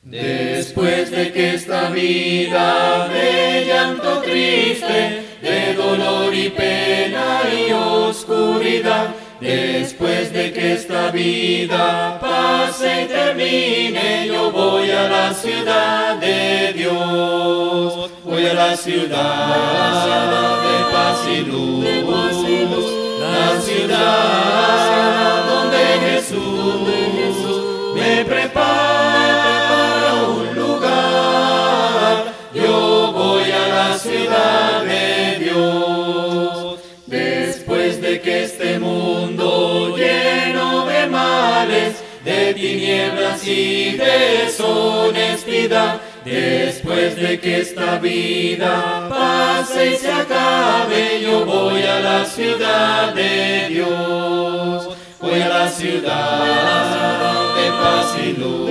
Después de que esta vida de llanto triste, de dolor y pena y oscuridad, después de que esta vida pase y termine, yo voy a la ciudad de Dios. Voy a la ciudad de paz y luz, la ciudad donde Jesús me prepara un lugar. Yo voy a la ciudad de Dios. Después de que este mundo lleno de males, de tinieblas y deshonestidad, después de que esta vida pase y se acabe, yo voy a la ciudad de Dios. Voy a la ciudad de paz y luz,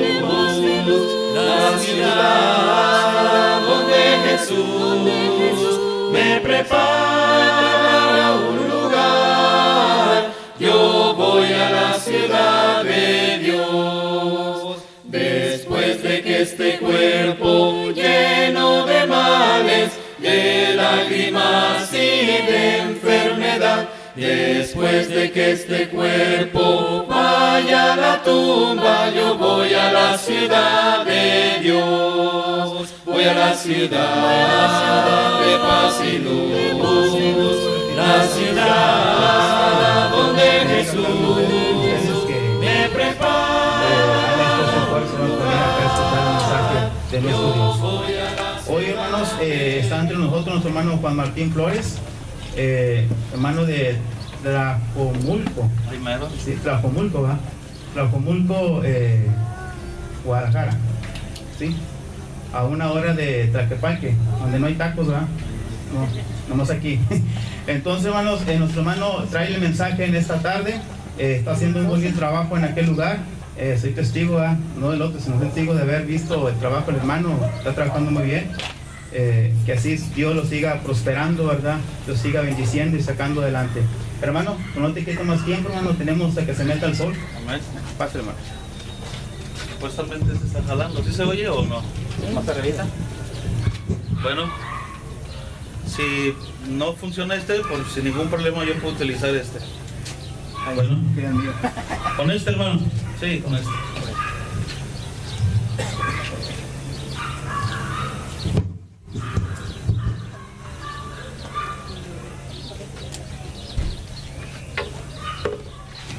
la ciudad donde Jesús me prepara un lugar. Yo voy a la ciudad de Dios. Después de que este cuerpo lleno de males, de lágrimas y de enfermedad, después de que este cuerpo vaya a la tumba, yo voy a la ciudad de Dios. Voy a la ciudad de paz y luz, la ciudad donde Jesús me prepara. Hoy, hermanos, está entre nosotros nuestro hermano Juan Martín Flores, hermano de Tlajomulco. Primero. Sí, Tlajomulco, ¿verdad? Tlajomulco, Guadalajara. Sí, a una hora de Tlaquepaque, donde no hay tacos, ¿verdad? No, nomás aquí. Entonces, hermanos, nuestro hermano trae el mensaje en esta tarde. Está haciendo un buen trabajo en aquel lugar. Soy testigo, ¿verdad? No del otro, sino testigo de haber visto el trabajo del hermano. Está trabajando muy bien. Que así Dios lo siga prosperando, ¿verdad? Lo siga bendiciendo y sacando adelante. Hermano, no te quito más tiempo, hermano. Tenemos hasta que se meta el sol. Amén. Pase, hermano. Supuestamente se está jalando. ¿Sí se oye o no? ¿Más arribita? Bueno, si no funciona este, pues sin ningún problema yo puedo utilizar este. Bueno, quedan mío. ¿Con este, hermano? Sí, con este.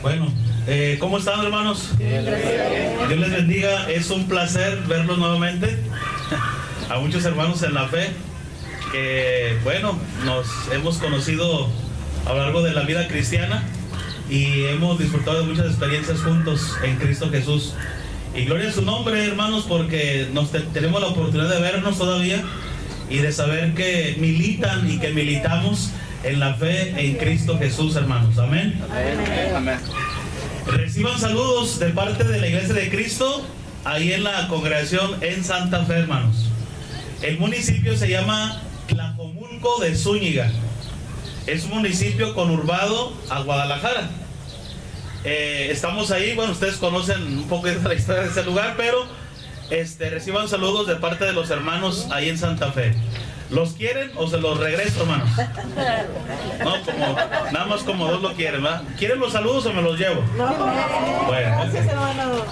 Bueno, ¿cómo están, hermanos? Dios les bendiga. Es un placer verlos nuevamente. A muchos hermanos en la fe que, bueno, nos hemos conocido a lo largo de la vida cristiana y hemos disfrutado de muchas experiencias juntos en Cristo Jesús. Y gloria a su nombre, hermanos, porque tenemos la oportunidad de vernos todavía y de saber que militan y que militamos en la fe en Cristo Jesús, hermanos. Amén. Amén. Amén. Reciban saludos de parte de la Iglesia de Cristo ahí en la congregación en Santa Fe, hermanos. El municipio se llama Tlajomulco de Zúñiga. Es un municipio conurbado a Guadalajara. Estamos ahí, bueno, ustedes conocen un poco de la historia de este lugar, pero reciban saludos de parte de los hermanos ahí en Santa Fe. ¿Los quieren o se los regreso, hermanos? No, nada más como dos lo quieren, ¿verdad? ¿Quieren los saludos o me los llevo? No. Bueno, Gracias, hermano.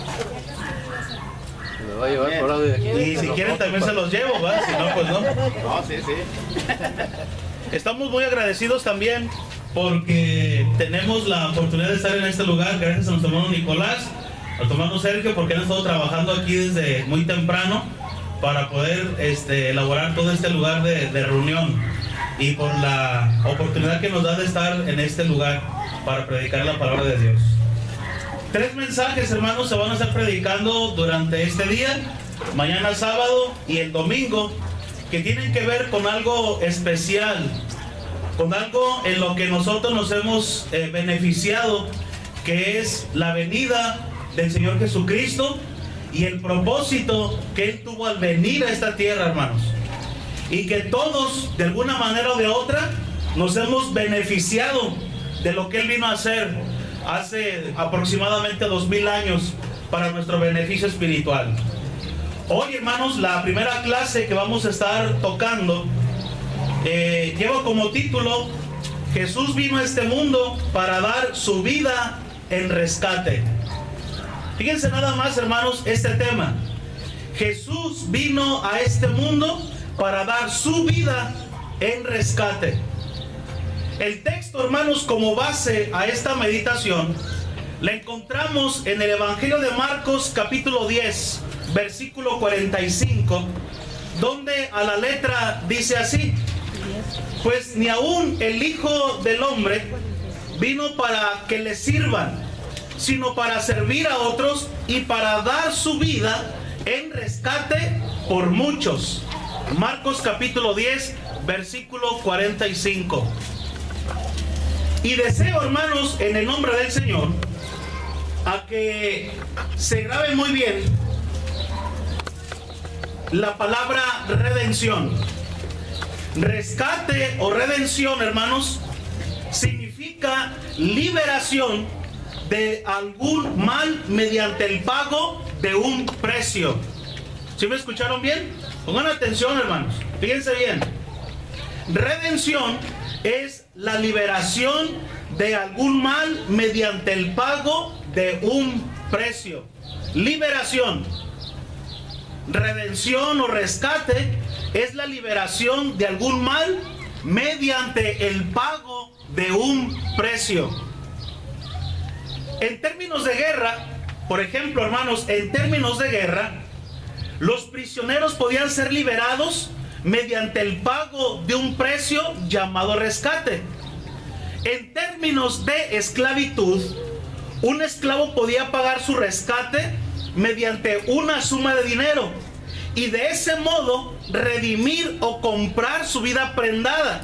Me va a llevar por lado de aquí. Y si quieren también se los llevo, ¿verdad? Si no, pues no. No, sí, sí. Estamos muy agradecidos también porque tenemos la oportunidad de estar en este lugar gracias a nuestro hermano Nicolás, a nuestro hermano Sergio, porque han estado trabajando aquí desde muy temprano para poder elaborar todo este lugar de reunión y por la oportunidad que nos da de estar en este lugar para predicar la palabra de Dios. 3 mensajes, hermanos, se van a estar predicando durante este día, mañana sábado y el domingo, que tienen que ver con algo especial, con algo en lo que nosotros nos hemos beneficiado, que es la venida del Señor Jesucristo y el propósito que Él tuvo al venir a esta tierra, hermanos. Y que todos, de alguna manera o de otra, nos hemos beneficiado de lo que Él vino a hacer hace aproximadamente 2000 años para nuestro beneficio espiritual. Hoy, hermanos, la primera clase que vamos a estar tocando lleva como título: Jesús vino a este mundo para dar su vida en rescate. Fíjense nada más, hermanos, este tema. Jesús vino a este mundo para dar su vida en rescate. El texto, hermanos, como base a esta meditación, la encontramos en el Evangelio de Marcos, capítulo 10, versículo 45, donde a la letra dice así: pues ni aún el Hijo del Hombre vino para que le sirvan, sino para servir a otros y para dar su vida en rescate por muchos. Marcos capítulo 10, versículo 45. Y deseo, hermanos, en el nombre del Señor, a que se grabe muy bien la palabra redención. Rescate o redención, hermanos, significa liberación de algún mal mediante el pago de un precio. ¿Sí me escucharon bien? Pongan atención, hermanos, fíjense bien. Redención es la liberación de algún mal mediante el pago de un precio. Liberación. Redención o rescate es la liberación de algún mal mediante el pago de un precio. En términos de guerra, por ejemplo, hermanos, en términos de guerra, los prisioneros podían ser liberados mediante el pago de un precio llamado rescate. En términos de esclavitud, un esclavo podía pagar su rescate mediante una suma de dinero y de ese modo redimir o comprar su vida prendada,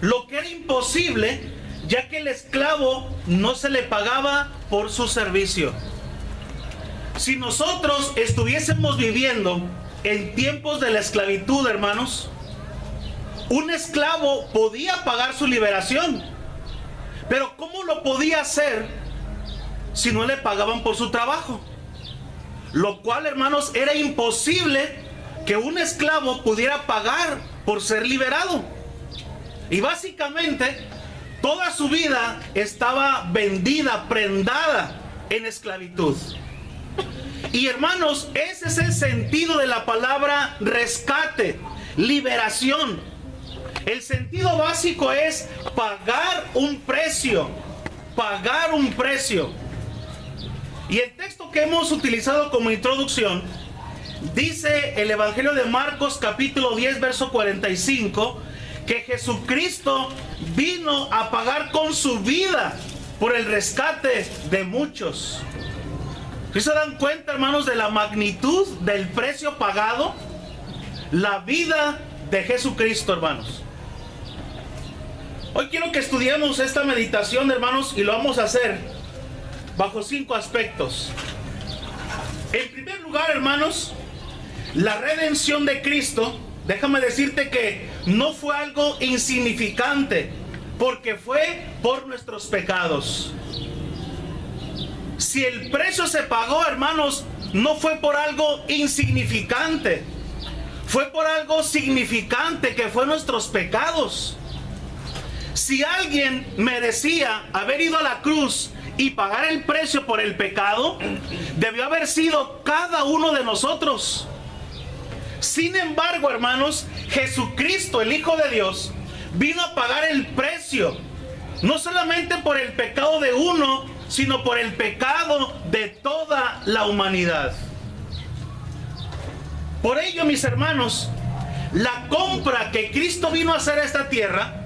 lo que era imposible, ya que el esclavo no se le pagaba por su servicio. Si nosotros estuviésemos viviendo en tiempos de la esclavitud, hermanos, un esclavo podía pagar su liberación, pero ¿cómo lo podía hacer si no le pagaban por su trabajo? Lo cual, hermanos, era imposible que un esclavo pudiera pagar por ser liberado. Y básicamente toda su vida estaba vendida, prendada en esclavitud. Y hermanos, ese es el sentido de la palabra rescate, liberación. El sentido básico es pagar un precio, pagar un precio. Y el texto que hemos utilizado como introducción dice el Evangelio de Marcos capítulo 10 verso 45 que Jesucristo vino a pagar con su vida por el rescate de muchos. ¿Sí se dan cuenta, hermanos, de la magnitud del precio pagado? La vida de Jesucristo, hermanos. Hoy quiero que estudiemos esta meditación, hermanos, y lo vamos a hacer bajo 5 aspectos. En primer lugar, hermanos, la redención de Cristo, déjame decirte que no fue algo insignificante, porque fue por nuestros pecados. Si el precio se pagó, hermanos, no fue por algo insignificante, fue por algo significante, que fue nuestros pecados. Si alguien merecía haber ido a la cruz y pagar el precio por el pecado, debió haber sido cada uno de nosotros. Sin embargo, hermanos, Jesucristo, el Hijo de Dios, vino a pagar el precio, no solamente por el pecado de uno, sino por el pecado de toda la humanidad. Por ello, mis hermanos, la compra que Cristo vino a hacer a esta tierra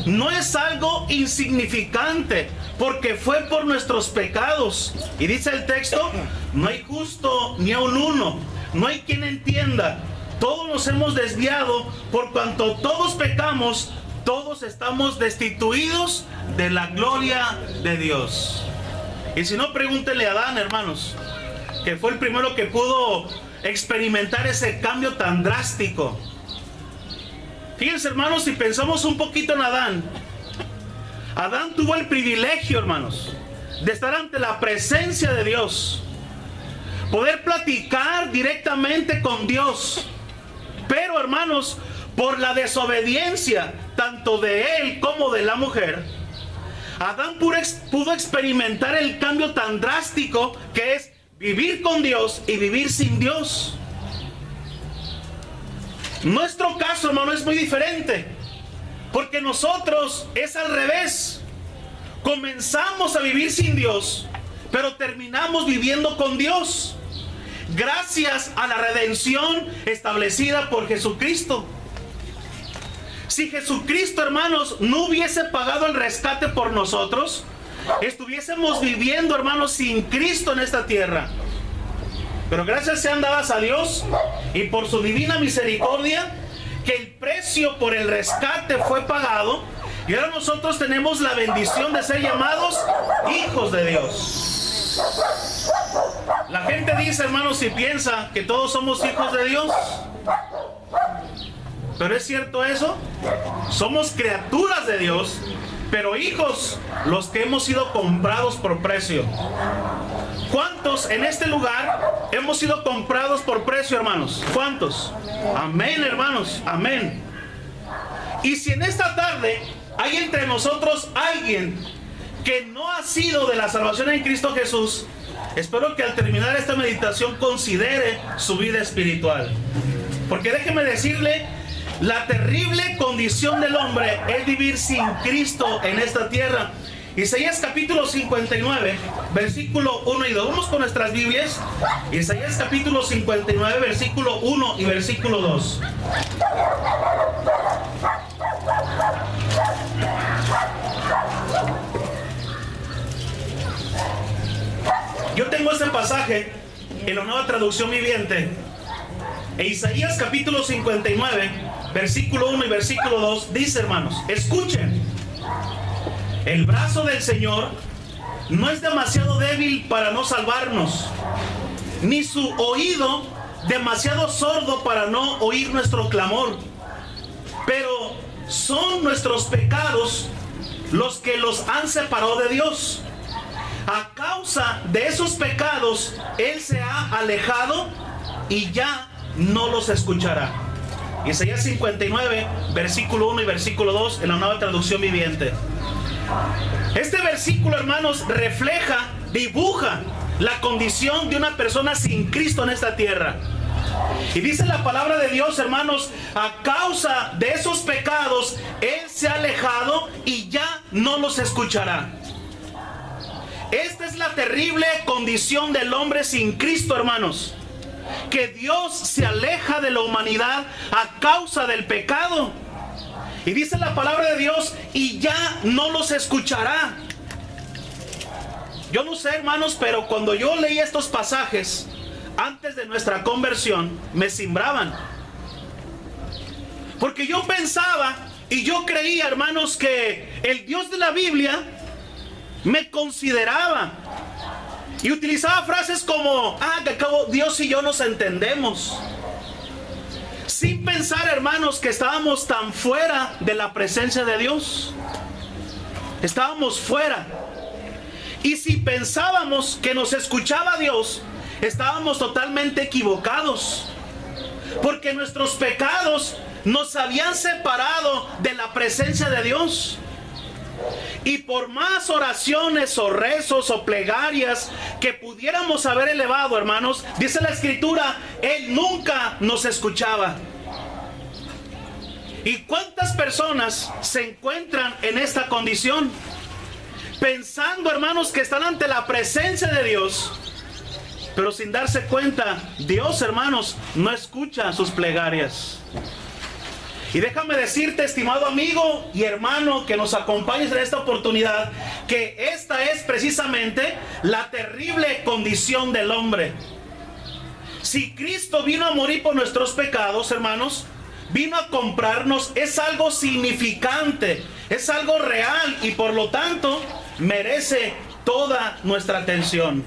no es algo insignificante, porque fue por nuestros pecados. Y dice el texto: no hay justo ni aun uno, no hay quien entienda. Todos nos hemos desviado, por cuanto todos pecamos, todos estamos destituidos de la gloria de Dios. Y si no, pregúntele a Adán, hermanos, que fue el primero que pudo experimentar ese cambio tan drástico. Fíjense, hermanos, si pensamos un poquito en Adán, Adán tuvo el privilegio, hermanos, de estar ante la presencia de Dios. poder platicar directamente con Dios. Pero hermanos, por la desobediencia tanto de él como de la mujer, Adán pudo experimentar el cambio tan drástico que es vivir con Dios y vivir sin Dios. Nuestro caso, hermano, es muy diferente, porque nosotros es al revés. Comenzamos a vivir sin Dios, pero terminamos viviendo con Dios, gracias a la redención establecida por Jesucristo. Si Jesucristo, hermanos, no hubiese pagado el rescate por nosotros, estuviésemos viviendo, hermanos, sin Cristo en esta tierra. Pero gracias sean dadas a Dios y por su divina misericordia, que el precio por el rescate fue pagado, y ahora nosotros tenemos la bendición de ser llamados hijos de Dios. La gente dice, hermanos, si piensa que todos somos hijos de Dios. ¿Pero es cierto eso? Somos criaturas de Dios, pero hijos los que hemos sido comprados por precio. ¿Cuántos en este lugar hemos sido comprados por precio, hermanos? ¿Cuántos? Amén, hermanos, amén. Y si en esta tarde hay entre nosotros alguien que no ha sido de la salvación en Cristo Jesús, espero que al terminar esta meditación considere su vida espiritual. Porque déjeme decirle, la terrible condición del hombre es vivir sin Cristo en esta tierra. Isaías capítulo 59, versículo 1 y 2. Vamos con nuestras Biblias. Isaías capítulo 59, versículo 1 y versículo 2. Yo tengo ese pasaje en la Nueva Traducción Viviente. En Isaías capítulo 59, versículo 1 y versículo 2, dice, hermanos, escuchen. El brazo del Señor no es demasiado débil para no salvarnos, ni su oído demasiado sordo para no oír nuestro clamor. Pero son nuestros pecados los que los han separado de Dios. A causa de esos pecados, Él se ha alejado y ya no los escuchará. Isaías 59, versículo 1 y versículo 2 en la Nueva Traducción Viviente. Este versículo, hermanos, refleja, dibuja la condición de una persona sin Cristo en esta tierra. Y dice la palabra de Dios, hermanos, a causa de esos pecados, Él se ha alejado y ya no los escuchará. Esta es la terrible condición del hombre sin Cristo, hermanos. Que Dios se aleja de la humanidad a causa del pecado. Y dice la palabra de Dios, y ya no los escuchará. Yo no sé, hermanos, pero cuando yo leí estos pasajes antes de nuestra conversión, me cimbraban. Porque yo pensaba y yo creía, hermanos, que el Dios de la Biblia me consideraba. Y utilizaba frases como, que acabo, Dios y yo nos entendemos. Sin pensar, hermanos, que estábamos tan fuera de la presencia de Dios. Estábamos fuera. Y si pensábamos que nos escuchaba Dios, estábamos totalmente equivocados. Porque nuestros pecados nos habían separado de la presencia de Dios. Y por más oraciones o rezos o plegarias que pudiéramos haber elevado, hermanos, dice la Escritura, Él nunca nos escuchaba. ¿Y cuántas personas se encuentran en esta condición? Pensando, hermanos, que están ante la presencia de Dios, pero sin darse cuenta, Dios, hermanos, no escucha sus plegarias. Y déjame decirte, estimado amigo y hermano que nos acompañes en esta oportunidad, que esta es precisamente la terrible condición del hombre. Si Cristo vino a morir por nuestros pecados, hermanos, vino a comprarnos, es algo significante, es algo real y por lo tanto merece toda nuestra atención.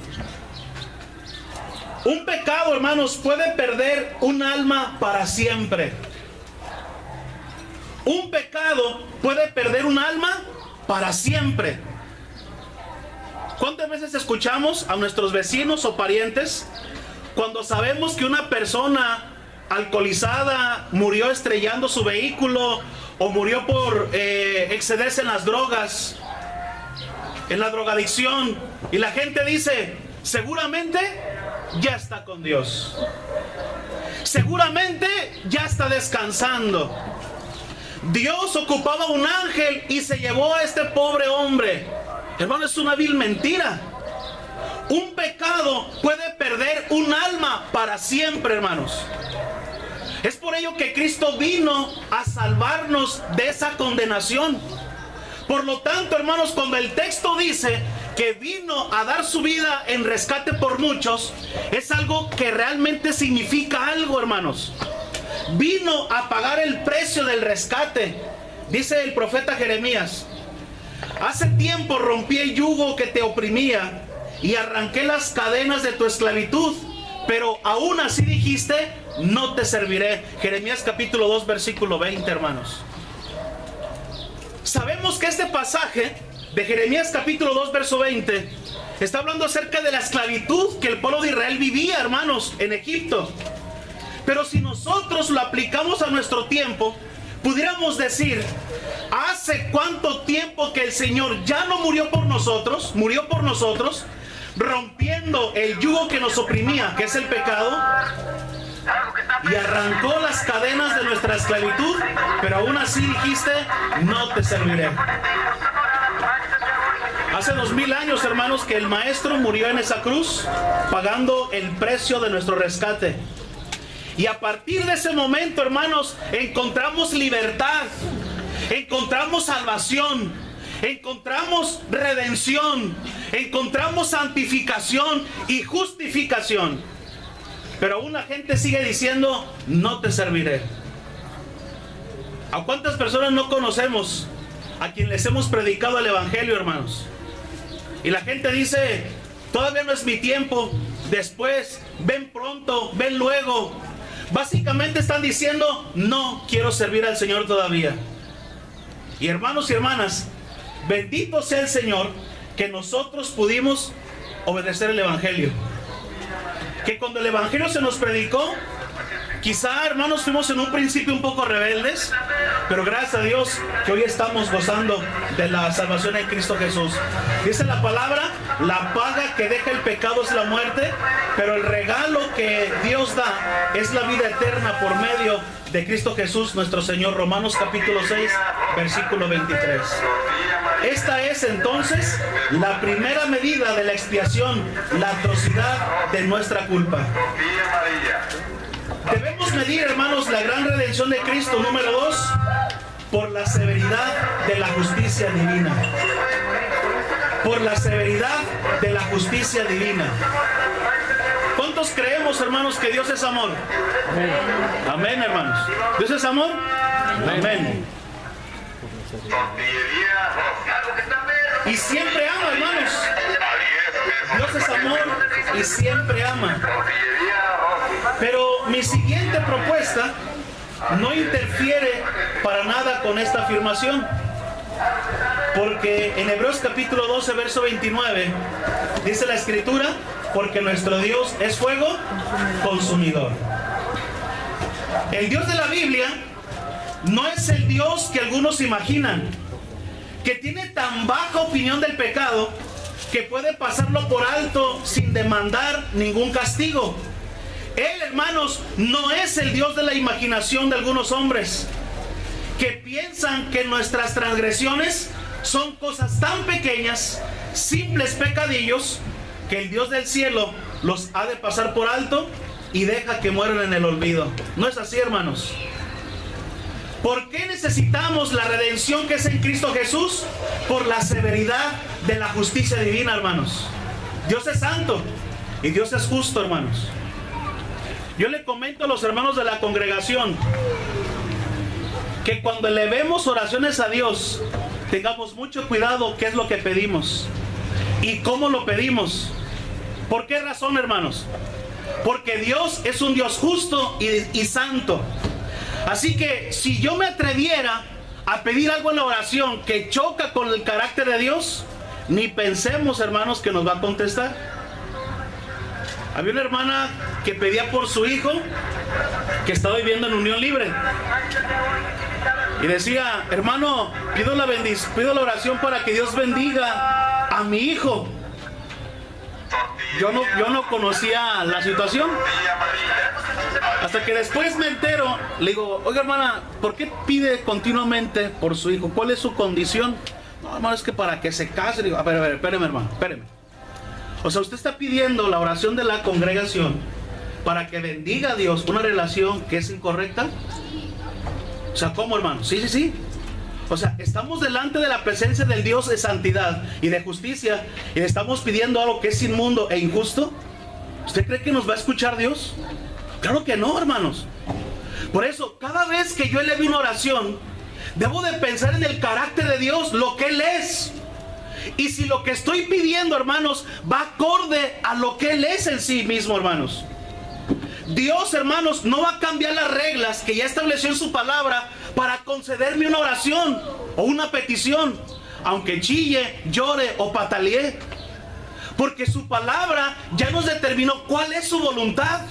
Un pecado, hermanos, puede perder un alma para siempre. Un pecado puede perder un alma para siempre. ¿Cuántas veces escuchamos a nuestros vecinos o parientes cuando sabemos que una persona alcoholizada murió estrellando su vehículo o murió por excederse en las drogas, en la drogadicción, y la gente dice, seguramente ya está con Dios, seguramente ya está descansando. Dios ocupaba un ángel y se llevó a este pobre hombre. Hermano, es una vil mentira. Un pecado puede perder un alma para siempre, hermanos. Es por ello que Cristo vino a salvarnos de esa condenación. Por lo tanto, hermanos, cuando el texto dice que vino a dar su vida en rescate por muchos, es algo que realmente significa algo, hermanos. Vino a pagar el precio del rescate. Dice el profeta Jeremías: hace tiempo rompí el yugo que te oprimía y arranqué las cadenas de tu esclavitud, pero aún así dijiste, no te serviré. Jeremías capítulo 2 versículo 20, hermanos. Sabemos que este pasaje de Jeremías capítulo 2 verso 20 está hablando acerca de la esclavitud que el pueblo de Israel vivía, hermanos, en Egipto. Pero si nosotros lo aplicamos a nuestro tiempo, pudiéramos decir, ¿hace cuánto tiempo que el Señor ya no murió por nosotros? Murió por nosotros, rompiendo el yugo que nos oprimía, que es el pecado, y arrancó las cadenas de nuestra esclavitud, pero aún así dijiste, no te serviré. Hace 2000 años, hermanos, que el Maestro murió en esa cruz, pagando el precio de nuestro rescate. Y a partir de ese momento, hermanos, encontramos libertad, encontramos salvación, encontramos redención, encontramos santificación y justificación. Pero aún la gente sigue diciendo, no te serviré. ¿A cuántas personas no conocemos a quien les hemos predicado el evangelio, hermanos? Y la gente dice, todavía no es mi tiempo, después, ven pronto, ven luego. Básicamente están diciendo, no quiero servir al Señor todavía. Y hermanos y hermanas, bendito sea el Señor que nosotros pudimos obedecer el evangelio. Que cuando el evangelio se nos predicó, quizá, hermanos, fuimos en un principio un poco rebeldes, pero gracias a Dios que hoy estamos gozando de la salvación en Cristo Jesús. Dice la palabra, la paga que deja el pecado es la muerte, pero el regalo que Dios da es la vida eterna por medio de Cristo Jesús nuestro Señor. Romanos capítulo 6 versículo 23. Esta es entonces la primera medida de la expiación, la atrocidad de nuestra culpa. Debemos medir, hermanos, la gran redención de Cristo, número 2, por la severidad de la justicia divina. Por la severidad de la justicia divina. ¿Cuántos creemos, hermanos, que Dios es amor? Amén, hermanos. ¿Dios es amor? Amén. Y siempre ama, hermanos. Dios es amor y siempre ama. Pero mi siguiente propuesta no interfiere para nada con esta afirmación. Porque en Hebreos capítulo 12, verso 29, dice la Escritura, porque nuestro Dios es fuego consumidor. El Dios de la Biblia no es el Dios que algunos imaginan, que tiene tan baja opinión del pecado que puede pasarlo por alto sin demandar ningún castigo. Él, hermanos, no es el Dios de la imaginación de algunos hombres que piensan que nuestras transgresiones son cosas tan pequeñas, simples pecadillos, que el Dios del cielo los ha de pasar por alto y deja que mueran en el olvido. No es así, hermanos. ¿Por qué necesitamos la redención que es en Cristo Jesús? Por la severidad de la justicia divina, hermanos. Dios es santo y Dios es justo, hermanos. Yo le comento a los hermanos de la congregación que cuando elevemos oraciones a Dios, tengamos mucho cuidado qué es lo que pedimos y cómo lo pedimos. ¿Por qué razón, hermanos? Porque Dios es un Dios justo y santo. Así que si yo me atreviera a pedir algo en la oración que choca con el carácter de Dios, ni pensemos, hermanos, que nos va a contestar. Había una hermana que pedía por su hijo que estaba viviendo en unión libre. Y decía, hermano, pido la oración para que Dios bendiga a mi hijo. Yo no conocía la situación. Hasta que después me entero, le digo, oiga hermana, ¿por qué pide continuamente por su hijo? ¿Cuál es su condición? No, hermano, es que para que se case. Le digo, a ver, espéreme hermano, espéreme. O sea, usted está pidiendo la oración de la congregación para que bendiga a Dios una relación que es incorrecta. O sea, ¿cómo, hermano? Sí. O sea, estamos delante de la presencia del Dios de santidad y de justicia y le estamos pidiendo algo que es inmundo e injusto. ¿Usted cree que nos va a escuchar Dios? Claro que no, hermanos. Por eso, cada vez que yo eleve una oración, debo de pensar en el carácter de Dios, lo que Él es. Y si lo que estoy pidiendo, hermanos, va acorde a lo que Él es en sí mismo, hermanos. Dios, hermanos, no va a cambiar las reglas que ya estableció en su palabra para concederme una oración o una petición, aunque chille, llore o patalee. Porque su palabra ya nos determinó cuál es su voluntad.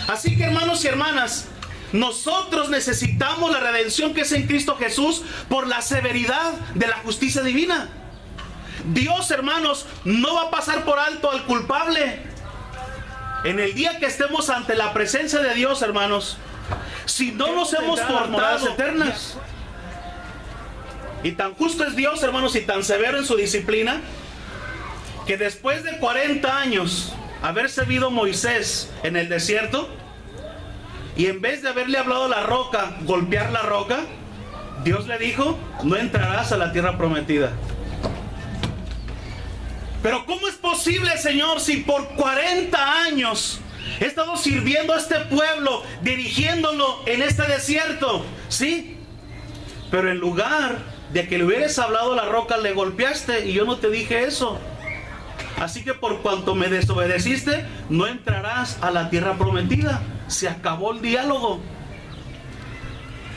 Así que, hermanos y hermanas, nosotros necesitamos la redención que es en Cristo Jesús por la severidad de la justicia divina. Dios, hermanos, no va a pasar por alto al culpable. En el día que estemos ante la presencia de Dios, hermanos, si no nos hemos por moradas eternas. Y tan justo es Dios, hermanos, y tan severo en su disciplina, que después de 40 años haber servido Moisés en el desierto, y en vez de haberle hablado a la roca, golpear la roca, Dios le dijo, no entrarás a la tierra prometida. Pero ¿cómo es posible, Señor, si por 40 años he estado sirviendo a este pueblo, dirigiéndolo en este desierto? Sí, pero en lugar de que le hubieras hablado a la roca, le golpeaste y yo no te dije eso. Así que por cuanto me desobedeciste, no entrarás a la tierra prometida. Se acabó el diálogo.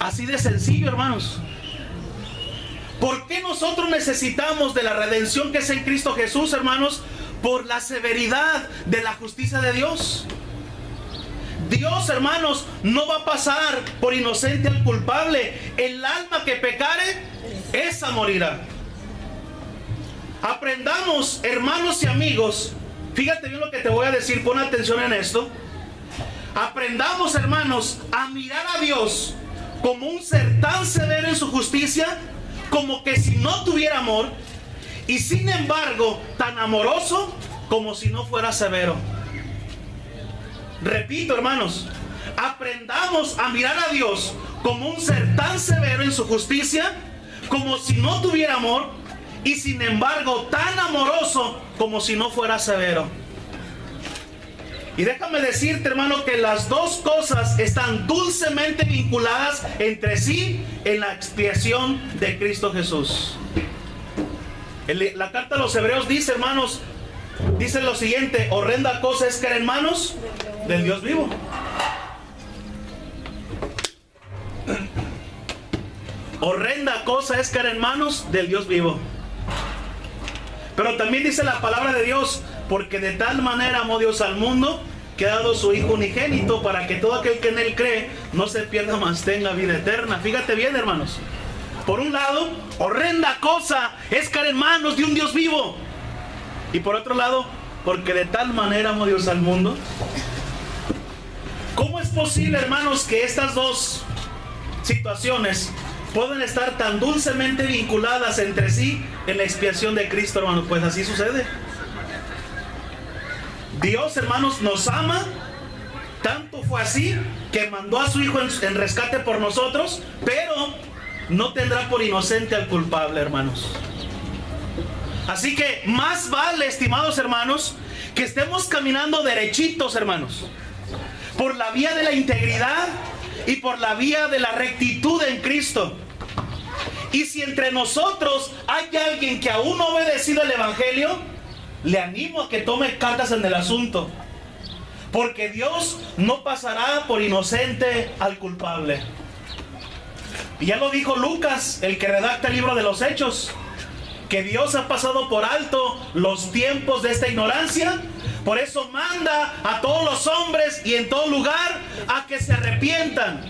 Así de sencillo, hermanos. ¿Por qué nosotros necesitamos de la redención que es en Cristo Jesús, hermanos? Por la severidad de la justicia de Dios. Dios, hermanos, no va a pasar por inocente al culpable. El alma que pecare, esa morirá. Aprendamos, hermanos y amigos, fíjate bien lo que te voy a decir, pon atención en esto. Aprendamos, hermanos, a mirar a Dios como un ser tan severo en su justicia, como que si no tuviera amor, y sin embargo tan amoroso como si no fuera severo. Repito, hermanos, aprendamos a mirar a Dios como un ser tan severo en su justicia, como si no tuviera amor, y sin embargo tan amoroso como si no fuera severo. Y déjame decirte, hermano, que las dos cosas están dulcemente vinculadas entre sí en la expiación de Cristo Jesús. La carta a los Hebreos dice, hermanos, dice lo siguiente: horrenda cosa es caer en manos del Dios vivo. Horrenda cosa es caer en manos del Dios vivo. Pero también dice la palabra de Dios, porque de tal manera amó Dios al mundo, que ha dado su Hijo unigénito, para que todo aquel que en Él cree no se pierda, mas tenga vida eterna. Fíjate bien, hermanos. Por un lado, horrenda cosa es caer en manos de un Dios vivo. Y por otro lado, porque de tal manera amó Dios al mundo. ¿Cómo es posible, hermanos, que estas dos situaciones pueden estar tan dulcemente vinculadas entre sí en la expiación de Cristo, hermanos? Pues así sucede. Dios, hermanos, nos ama. Tanto fue así que mandó a su Hijo en rescate por nosotros, pero no tendrá por inocente al culpable, hermanos. Así que más vale, estimados hermanos, que estemos caminando derechitos, hermanos, por la vía de la integridad y por la vía de la rectitud en Cristo. Y si entre nosotros hay alguien que aún no ha obedecido el Evangelio, le animo a que tome cartas en el asunto, porque Dios no pasará por inocente al culpable. Y ya lo dijo Lucas, el que redacta el libro de los Hechos, que Dios ha pasado por alto los tiempos de esta ignorancia, Por eso manda a todos los hombres y en todo lugar a que se arrepientan,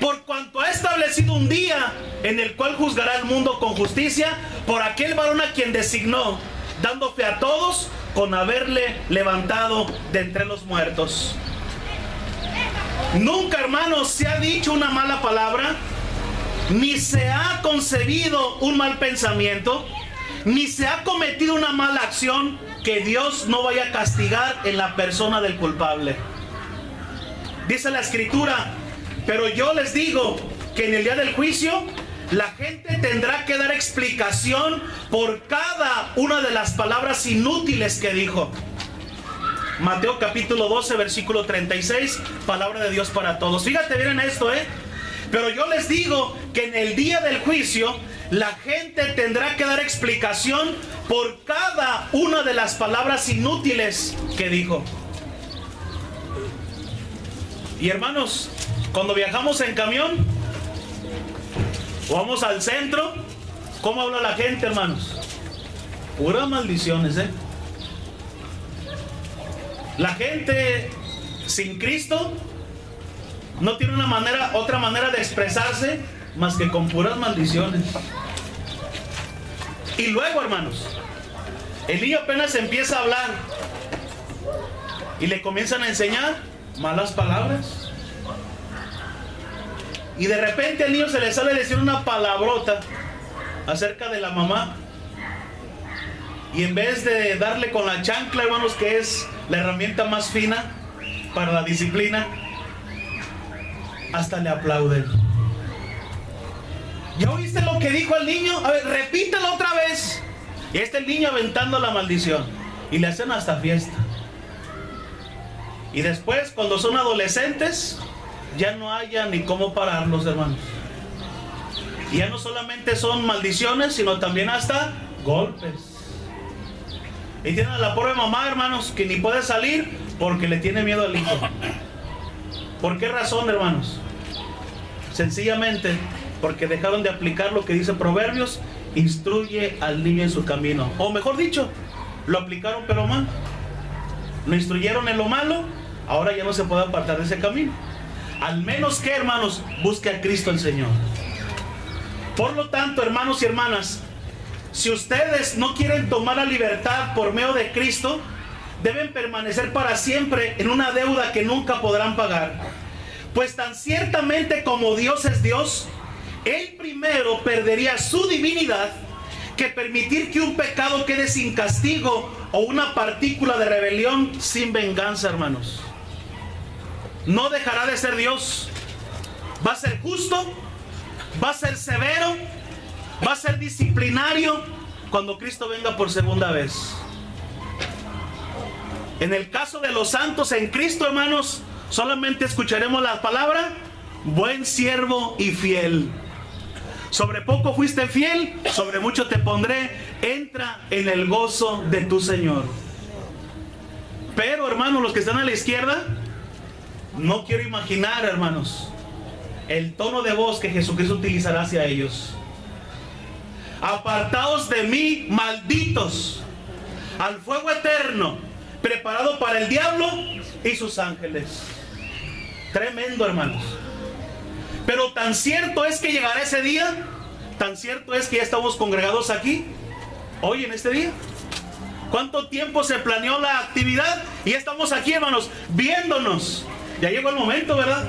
por cuanto ha establecido un día en el cual juzgará al mundo con justicia por aquel varón a quien designó, dando fe a todos con haberle levantado de entre los muertos. Nunca, hermanos, se ha dicho una mala palabra, ni se ha concebido un mal pensamiento, ni se ha cometido una mala acción que Dios no vaya a castigar en la persona del culpable. Dice la Escritura: pero yo les digo que en el día del juicio la gente tendrá que dar explicación por cada una de las palabras inútiles que dijo. Mateo capítulo 12, versículo 36, palabra de Dios para todos. Fíjate bien en esto, Pero yo les digo que en el día del juicio la gente tendrá que dar explicación por cada una de las palabras inútiles que dijo. Y hermanos, cuando viajamos en camión o vamos al centro, ¿cómo habla la gente, hermanos? Puras maldiciones, La gente sin Cristo no tiene otra manera de expresarse más que con puras maldiciones. Y luego, hermanos, el niño apenas empieza a hablar y le comienzan a enseñar malas palabras. Y de repente al niño se le sale decir una palabrota acerca de la mamá. Y en vez de darle con la chancla, hermanos, que es la herramienta más fina para la disciplina, hasta le aplauden. ¿Ya oíste lo que dijo el niño? A ver, repítelo otra vez. Y el niño aventando la maldición. Y le hacen hasta fiesta. Y después, cuando son adolescentes, ya no haya ni cómo pararlos, hermanos. Y ya no solamente son maldiciones, sino también hasta golpes. Y tienen a la pobre mamá, hermanos, que ni puede salir porque le tiene miedo al hijo. ¿Por qué razón, hermanos? Sencillamente porque dejaron de aplicar lo que dice Proverbios: instruye al niño en su camino. O mejor dicho, lo aplicaron pero mal. Lo instruyeron en lo malo, ahora ya no se puede apartar de ese camino. Al menos que, hermanos, busque a Cristo el Señor. Por lo tanto, hermanos y hermanas, si ustedes no quieren tomar la libertad por medio de Cristo, deben permanecer para siempre en una deuda que nunca podrán pagar. Pues tan ciertamente como Dios es Dios, Él primero perdería su divinidad que permitir que un pecado quede sin castigo o una partícula de rebelión sin venganza, hermanos. No dejará de ser Dios. Va a ser justo, va a ser severo, va a ser disciplinario cuando Cristo venga por segunda vez. En el caso de los santos en Cristo, hermanos, solamente escucharemos la palabra: buen siervo y fiel. Sobre poco fuiste fiel, sobre mucho te pondré, entra en el gozo de tu Señor. Pero, hermanos, los que están a la izquierda, no quiero imaginar, hermanos, el tono de voz que Jesucristo utilizará hacia ellos. Apartaos de mí, malditos, al fuego eterno, preparado para el diablo y sus ángeles. Tremendo, hermanos. Pero tan cierto es que llegará ese día, tan cierto es que ya estamos congregados aquí, hoy en este día. ¿Cuánto tiempo se planeó la actividad? Y ya estamos aquí, hermanos, viéndonos. Ya llegó el momento, ¿verdad?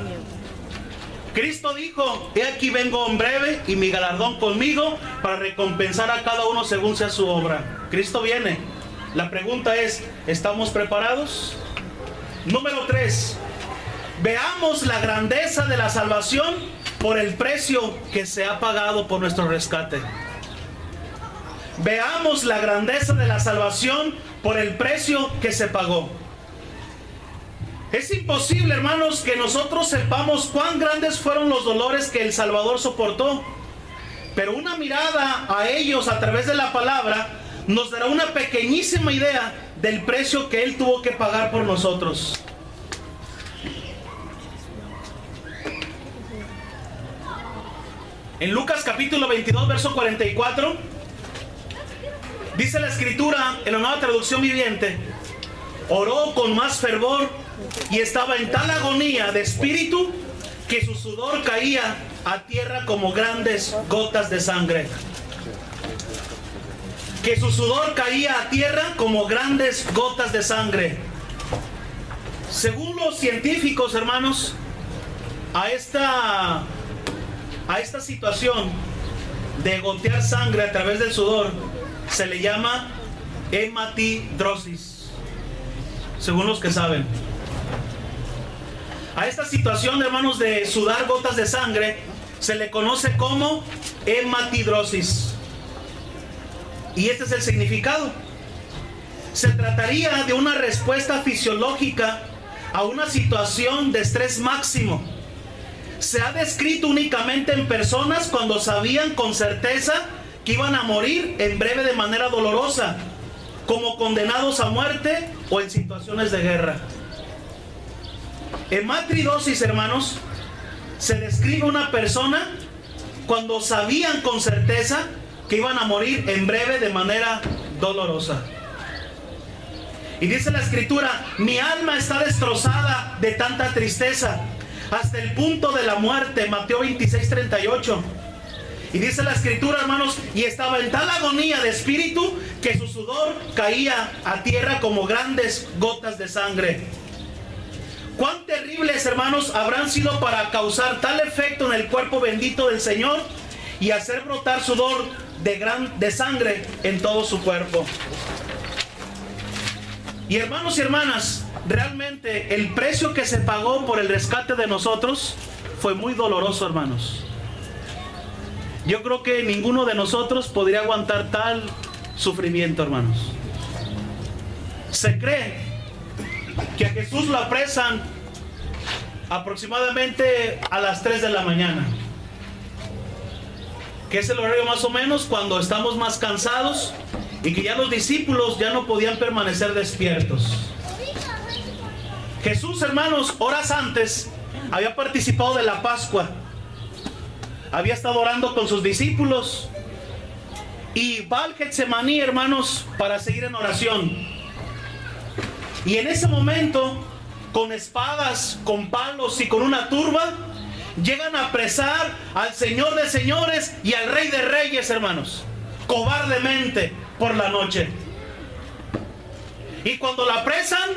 Cristo dijo: he aquí vengo en breve y mi galardón conmigo para recompensar a cada uno según sea su obra. Cristo viene. La pregunta es: ¿estamos preparados? Número 3. Veamos la grandeza de la salvación por el precio que se ha pagado por nuestro rescate. Veamos la grandeza de la salvación por el precio que se pagó. Es imposible, hermanos, que nosotros sepamos cuán grandes fueron los dolores que el Salvador soportó. Pero una mirada a ellos a través de la palabra nos dará una pequeñísima idea del precio que Él tuvo que pagar por nosotros. En Lucas capítulo 22, verso 44, dice la Escritura en la Nueva Traducción Viviente: oró con más fervor y estaba en tal agonía de espíritu que su sudor caía a tierra como grandes gotas de sangre. Que su sudor caía a tierra como grandes gotas de sangre. Según los científicos, hermanos, a esta situación de gotear sangre a través del sudor se le llama hematidrosis, según los que saben. A esta situación, hermanos, de sudar gotas de sangre se le conoce como hematidrosis. Y este es el significado. Se trataría de una respuesta fisiológica a una situación de estrés máximo. Se ha descrito únicamente en personas cuando sabían con certeza que iban a morir en breve de manera dolorosa, como condenados a muerte o en situaciones de guerra. Hematidrosis, hermanos, se describe una persona cuando sabían con certeza que iban a morir en breve de manera dolorosa. Y dice la Escritura: mi alma está destrozada de tanta tristeza, hasta el punto de la muerte. Mateo 26:38. Y dice la Escritura, hermanos, y estaba en tal agonía de espíritu que su sudor caía a tierra como grandes gotas de sangre. Cuán terribles, hermanos, habrán sido para causar tal efecto en el cuerpo bendito del Señor y hacer brotar sudor de sangre en todo su cuerpo. Y hermanos y hermanas, realmente el precio que se pagó por el rescate de nosotros fue muy doloroso, hermanos. Yo creo que ninguno de nosotros podría aguantar tal sufrimiento, hermanos. Se cree que a Jesús lo apresan aproximadamente a las 3 de la mañana, que es el horario más o menos cuando estamos más cansados y que ya los discípulos ya no podían permanecer despiertos. Jesús, hermanos, horas antes había participado de la Pascua, había estado orando con sus discípulos y va al Getsemaní, hermanos, para seguir en oración. Y en ese momento, con espadas, con palos y con una turba, llegan a apresar al Señor de señores y al Rey de reyes, hermanos, cobardemente por la noche. Y cuando lo apresan,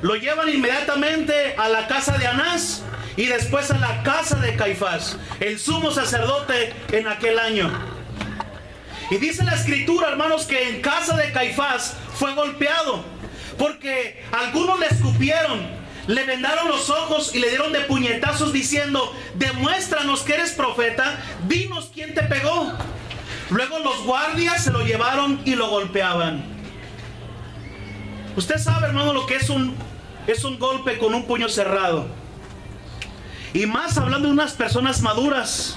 lo llevan inmediatamente a la casa de Anás y después a la casa de Caifás, el sumo sacerdote en aquel año. Y dice la Escritura, hermanos, que en casa de Caifás fue golpeado, porque algunos le escupieron, le vendaron los ojos y le dieron de puñetazos diciendo: demuéstranos que eres profeta, dinos quién te pegó. Luego los guardias se lo llevaron y lo golpeaban. Usted sabe, hermano, lo que es un golpe con un puño cerrado. Y más hablando de unas personas maduras,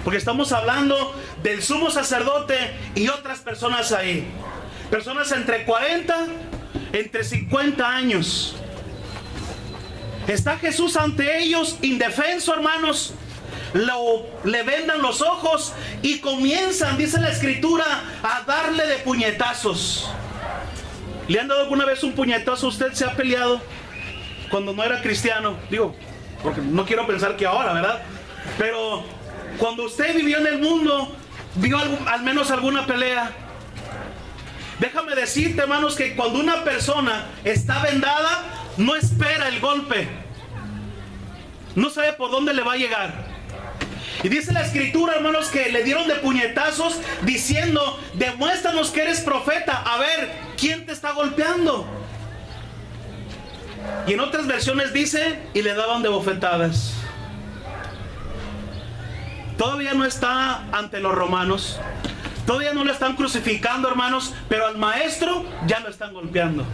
porque estamos hablando del sumo sacerdote y otras personas ahí. Personas entre 40, entre 50 años. Está Jesús ante ellos, indefenso, hermanos. Le vendan los ojos y comienzan, dice la Escritura, a darle de puñetazos. ¿Le han dado alguna vez un puñetazo? ¿Usted se ha peleado cuando no era cristiano? Digo, porque no quiero pensar que ahora, ¿verdad? Pero cuando usted vivió en el mundo, vio al menos alguna pelea. Déjame decirte, hermanos, que cuando una persona está vendada, no espera el golpe. No sabe por dónde le va a llegar. Y dice la Escritura, hermanos, que le dieron de puñetazos diciendo: demuéstranos que eres profeta. A ver, ¿quién te está golpeando? Y en otras versiones dice: y le daban de bofetadas. Todavía no está ante los romanos, todavía no lo están crucificando, hermanos, pero al maestro ya lo están golpeando.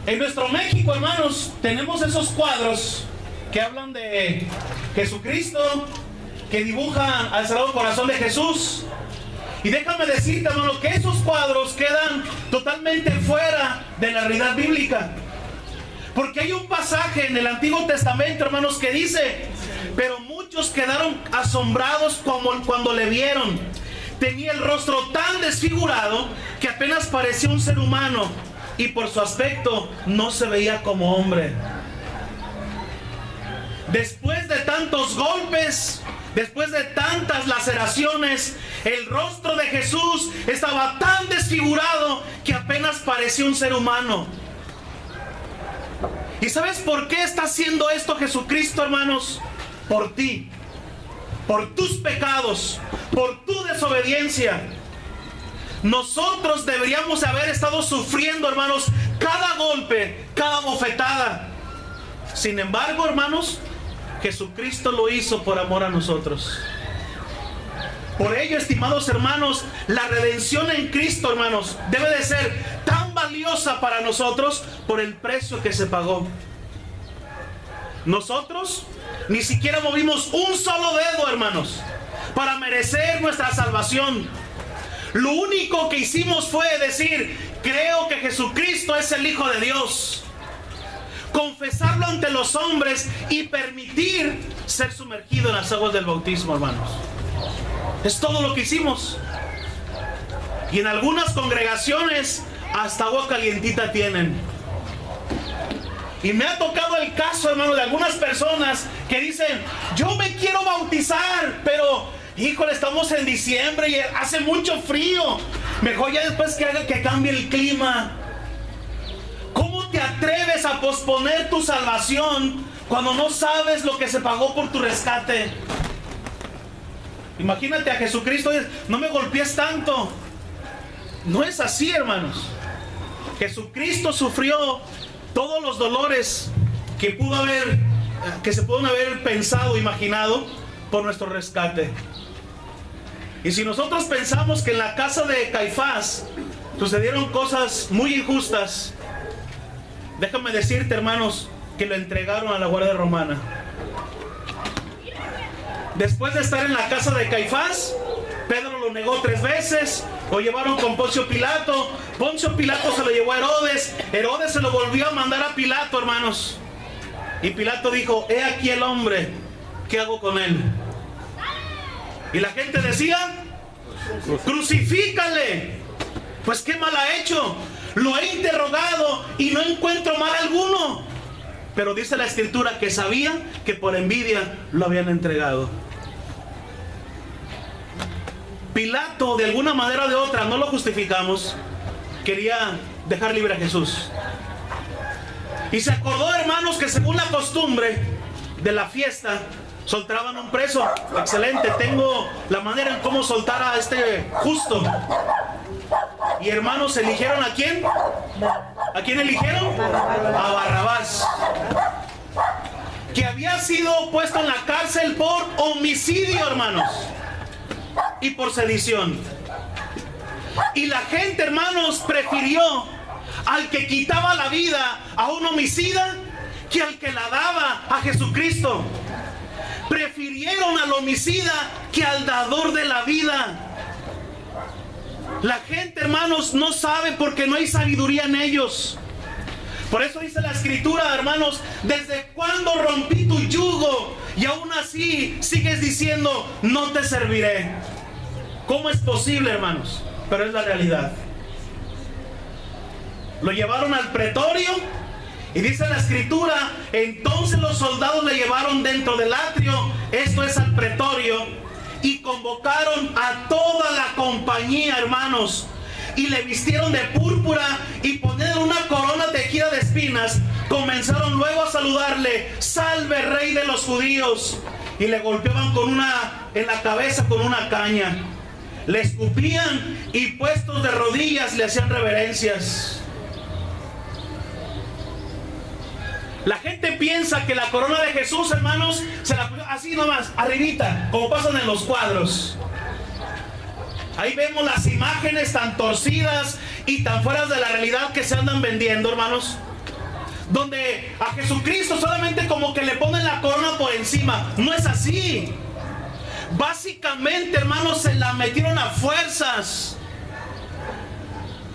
En nuestro México, hermanos, tenemos esos cuadros que hablan de Jesucristo, que dibujan al Sagrado Corazón de Jesús. Y déjame decirte, hermano, que esos cuadros quedan totalmente fuera de la realidad bíblica. Porque hay un pasaje en el Antiguo Testamento, hermanos, que dice: pero muchos quedaron asombrados cuando le vieron. Tenía el rostro tan desfigurado que apenas parecía un ser humano. y por su aspecto no se veía como hombre. Después de tantos golpes, después de tantas laceraciones, el rostro de Jesús estaba tan desfigurado que apenas parecía un ser humano. ¿Y sabes por qué está haciendo esto Jesucristo, hermanos? Por ti, por tus pecados, por tu desobediencia. Nosotros deberíamos haber estado sufriendo, hermanos, cada golpe, cada bofetada. Sin embargo, hermanos, Jesucristo lo hizo por amor a nosotros. Por ello, estimados hermanos, la redención en Cristo, hermanos, debe de ser tan valiosa para nosotros por el precio que se pagó. Nosotros ni siquiera movimos un solo dedo, hermanos, para merecer nuestra salvación. Lo único que hicimos fue decir: creo que Jesucristo es el Hijo de Dios. Confesarlo ante los hombres y permitir ser sumergido en las aguas del bautismo, hermanos. Es todo lo que hicimos. Y en algunas congregaciones hasta agua calientita tienen. Y me ha tocado el caso, hermano, de algunas personas que dicen: yo me quiero bautizar, pero híjole, estamos en diciembre y hace mucho frío. Mejor ya después que cambie el clima. ¿Cómo te atreves a posponer tu salvación cuando no sabes lo que se pagó por tu rescate? Imagínate a Jesucristo y dices: no me golpees tanto. No es así, hermanos. Jesucristo sufrió todos los dolores que se pueden haber pensado, imaginado por nuestro rescate. Y si nosotros pensamos que en la casa de Caifás sucedieron cosas muy injustas, déjame decirte, hermanos, que lo entregaron a la guardia romana. Después de estar en la casa de Caifás, Pedro lo negó 3 veces. Lo llevaron con Poncio Pilato. Poncio Pilato se lo llevó a Herodes. Herodes se lo volvió a mandar a Pilato, hermanos. Y Pilato dijo: he aquí el hombre, ¿qué hago con él? Y la gente decía: crucifícale. Pues qué mal ha hecho. Lo he interrogado y no encuentro mal alguno. Pero dice la Escritura que sabía que por envidia lo habían entregado. Pilato, de alguna manera o de otra, no lo justificamos, quería dejar libre a Jesús. Y se acordó, hermanos, que según la costumbre de la fiesta, soltaban un preso. Excelente, tengo la manera en cómo soltar a este justo. Y hermanos, ¿eligieron a quién? ¿A quién eligieron? A Barrabás, que había sido puesto en la cárcel por homicidio, hermanos, y por sedición. Y la gente, hermanos, prefirió al que quitaba la vida a un homicida que al que la daba a Jesucristo. Prefirieron al homicida que al dador de la vida. La gente, hermanos, no sabe porque no hay sabiduría en ellos. Por eso dice la Escritura, hermanos: ¿desde cuándo rompí tu yugo? Y aún así sigues diciendo: no te serviré. ¿Cómo es posible, hermanos? Pero es la realidad. Lo llevaron al pretorio y dice la Escritura: entonces los soldados le llevaron dentro del atrio, esto es al pretorio, y convocaron a toda la compañía, hermanos, y le vistieron de púrpura y poniendo una corona tejida de espinas, comenzaron luego a saludarle: salve, rey de los judíos. Y le golpeaban en la cabeza con una caña, le escupían y puestos de rodillas le hacían reverencias. La gente piensa que la corona de Jesús, hermanos, se la puso así nomás, arribita, como pasan en los cuadros. Ahí vemos las imágenes tan torcidas y tan fuera de la realidad que se andan vendiendo, hermanos, donde a Jesucristo solamente como que le ponen la corona por encima. No es así. Básicamente, hermanos, se la metieron a fuerzas,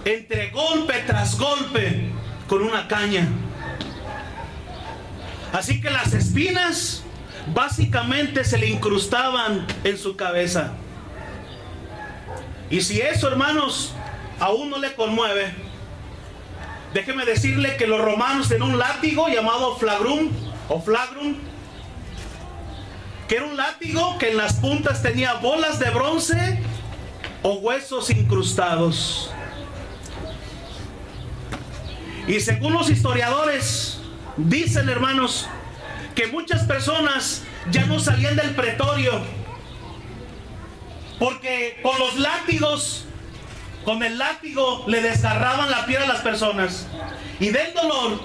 entre golpe tras golpe, con una caña. Así que las espinas básicamente se le incrustaban en su cabeza. Y si eso, hermanos, aún no le conmueve, Déjeme decirle que los romanos tenían un látigo llamado flagrum o flagrum, que era un látigo que en las puntas tenía bolas de bronce o huesos incrustados. Y según los historiadores, dicen, hermanos, que muchas personas ya no salían del pretorio porque con los látigos, con el látigo le desgarraban la piel a las personas, y del dolor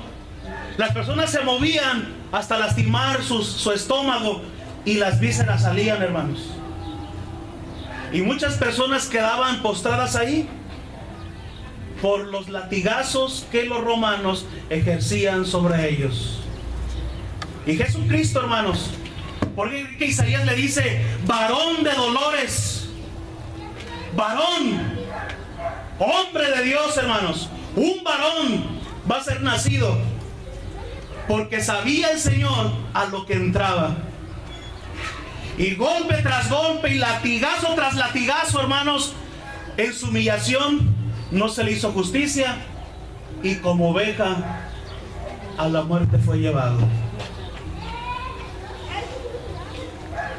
las personas se movían hasta lastimar su estómago y las vísceras salían, hermanos. Y muchas personas quedaban postradas ahí por los latigazos que los romanos ejercían sobre ellos. Y Jesucristo, hermanos, porque Isaías le dice: varón de dolores, varón, hombre de Dios, hermanos, un varón va a ser nacido, porque sabía el Señor a lo que entraba. Y golpe tras golpe y latigazo tras latigazo, hermanos, en su humillación no se le hizo justicia, y como oveja a la muerte fue llevado.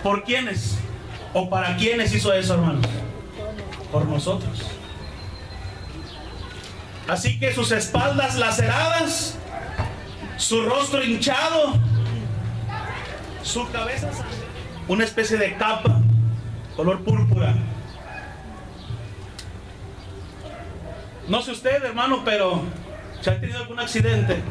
¿Por quiénes o para quiénes hizo eso, hermanos? Por nosotros. Así que sus espaldas laceradas, su rostro hinchado, su cabeza, una especie de capa color púrpura. No sé usted, hermano, pero si ha tenido algún accidente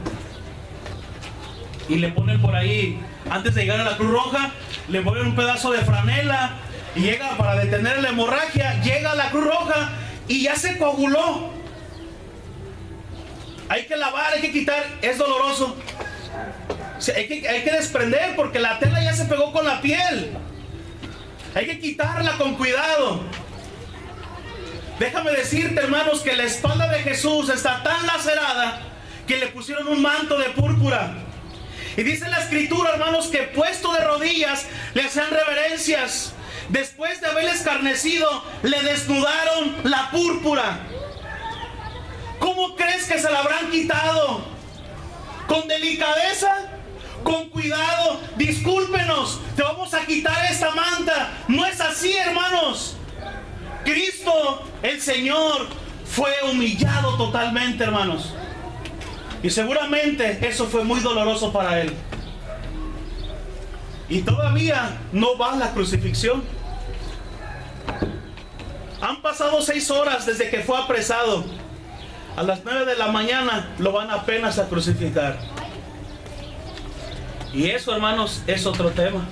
y le ponen por ahí, antes de llegar a la Cruz Roja, le ponen un pedazo de franela y llega para detener la hemorragia, llega a la Cruz Roja y ya se coaguló. Hay que lavar, hay que quitar, es doloroso. Hay que desprender porque la tela ya se pegó con la piel. Hay que quitarla con cuidado. Déjame decirte, hermanos, que la espalda de Jesús está tan lacerada que le pusieron un manto de púrpura. Y dice la Escritura, hermanos, que puesto de rodillas le hacían reverencias. Después de haberle escarnecido, le desnudaron la púrpura. ¿Cómo crees que se la habrán quitado? Con delicadeza, con cuidado. Discúlpenos, te vamos a quitar esta manta. No es así, hermanos. Cristo, el Señor, fue humillado totalmente, hermanos. Y seguramente eso fue muy doloroso para Él. Y todavía no va a la crucifixión. Han pasado 6 horas desde que fue apresado. A las 9 de la mañana lo van apenas a crucificar. Y eso, hermanos, es otro tema.